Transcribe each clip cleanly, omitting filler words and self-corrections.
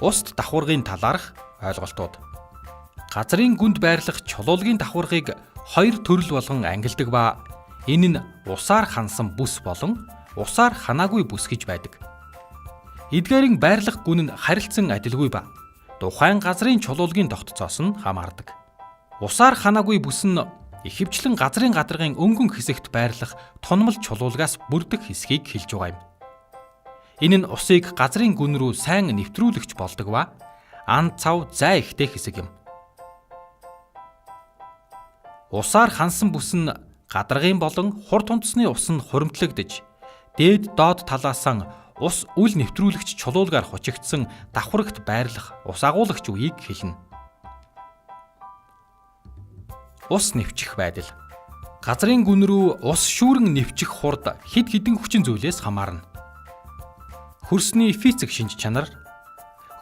Уст давхаргын талаарх ойлголтууд. Газрын гүнд байрлах чулуулгын давхаргыг хоёр төрөл болгон ангилдаг ба энэ нь усаар хансан бүс болон усаар ханаагүй бүс гэж байдаг. Эдгээрийн байрлах гүн нь харилцан адилгүй ба тухайн газрын чулуулгын тогтцоос нь хамаардаг. Усаар ханаагүй бүс нь ихэвчлэн газрын гадаргын өнгөн хэсэгт байрлах тунмал чулуулгаас бүрдэх хэсгийг хэлж байгаа юм. Энэ нь усыг газрын гүн рүү сайн нэвтрүүлэгч болдог ба ан цав зай ихтэй хэсэг юм. Усаар хансан бүс нь гадаргын болон хурд унтсны ус нь хуримтлагдж, дээд доод талаасаа ус үл нэвтрүүлэгч чулуулгаар хучигдсан давхарагт байрлах ус агуулагч үеийг хэлнэ. Ус нэвчих байдал. Газрын гүн рүү ус шүүрэн нэвчих хурд хэд хэдэн хүчин зүйлээс хамаарна. Хөрсний физик шинж чанар,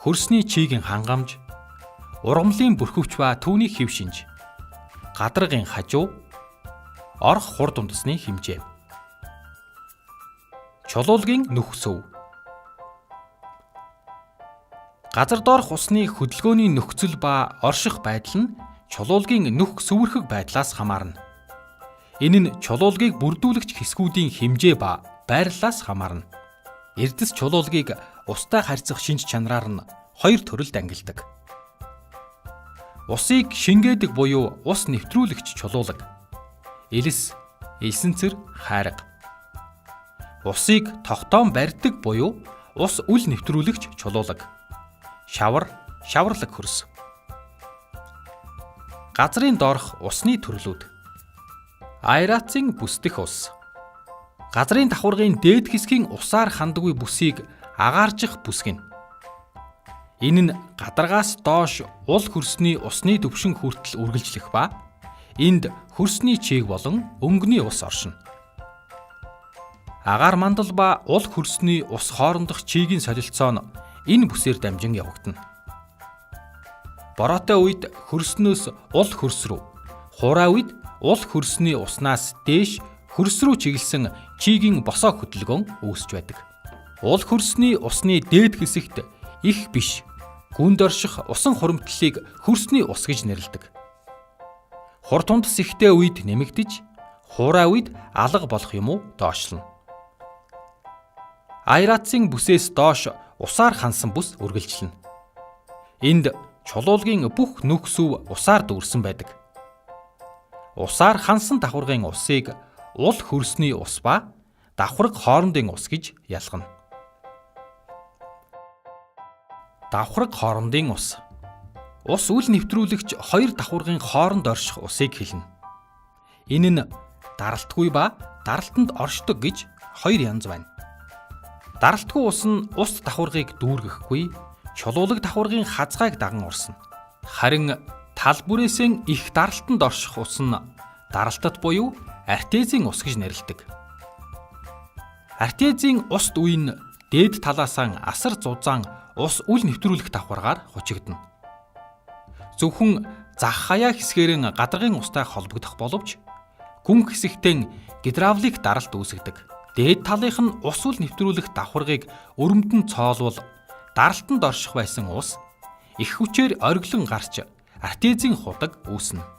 хөрсний чигийн хангамж, ургамлын бүрхөвч ба түүний хэв шинж, гадаргын хажуу, орох хурд унтсны хэмжээ. Чулуулгын нүх сөв. Газар доорх усны хөдөлгөөний нөхцөл ба орших байдал нь чулуулгын нүх сүвэрхэг байдлаас хамаарна. Энэ нь чулуулгыг бүрдүүлэгч хэсгүүдийн хэмжээ ба байрлалаас хамаарна. Эрдэс чулуулгыг устай харьцах шинж чанараар нь хоёр төрөлд ангилдаг. Усыг шингээдэг буюу ус нэвтрүүлэгч чулуулга. Элс, элсэнцэр, хайрга. Усыг тогтоон барьдаг буюу ус үл нэвтрүүлэгч чулуулга. Шавар, шаварлаг хөрс. Газрын доорх усны төрлүүд. Аэрацийн бүсдэх ус. Газрын давхаргын дээд хэсгийн усаар хандаггүй бүсийг агааржих бүс гэнэ. Энэ нь гадаргаас доош ул хөрсний усны төвшин хүртэл үргэлжлэх ба энд хөрсний чийг болон өнгөний ус оршино. Агаар мандал ба ул хөрсний ус хоорондох чигийн солилцоо нь энэ бүсээр дамжин явагдана. Бороотой үед хөрснөөс ул хөрс рүү, хураа үед ул хөрсний уснаас дээш хөрс рүү чиглэсэн чигийн босоо хөдөлгөөн үүсч байдаг. Ул хөрсний усны дээд хэсэгт их биш, гүнд орших усан хуримтлалыг хөрсний ус гэж нэрлэдэг. Хурд тундас ихтэй үед нэмэгдэж, хураа үед алга болох юм уу доошлно. Аэрацийн бүсээс доош усаар хансан бүс үргэлжлэнэ. Энд чулуулгын бүх нүх сүв усаар дүүрсэн байдаг. Усаар хансан давхаргын усыг ул хөрсний ус ба давхарга хоорондын ус гэж ялгана. Давхарга хоорондын ус. Ус үл нэвтрүүлэгч хоёр давхаргын хооронд орших усыг хэлнэ. Энэ нь даралтгүй ба даралтанд оршдог гэж хоёр янз байна. Даралтгүй ус нь ус давхаргыг дүүргэхгүй, чулуулаг давхаргын хазгайг даган урсна. Харин тал бүрээсээ их даралтанд орших ус нь даралтат буюу артезийн ус гэж нэрлэдэг. Артезийн уст үе нь дээд талаасаа асар зузаан ус үл нэвтрүүлэх давхаргаар хучигдана. Зөвхөн зах хаяа хэсгээрэн гадаргын устай холбогдох боловч гүн хэсэгтээ гидравлик даралт үүсгэдэг. Дээд талынх нь ус үл нэвтрүүлэх давхаргыг өрөмдөн цоолвол даралтанд орших байсан ус их хүчээр ориглон гарч артезийн худаг үүснэ.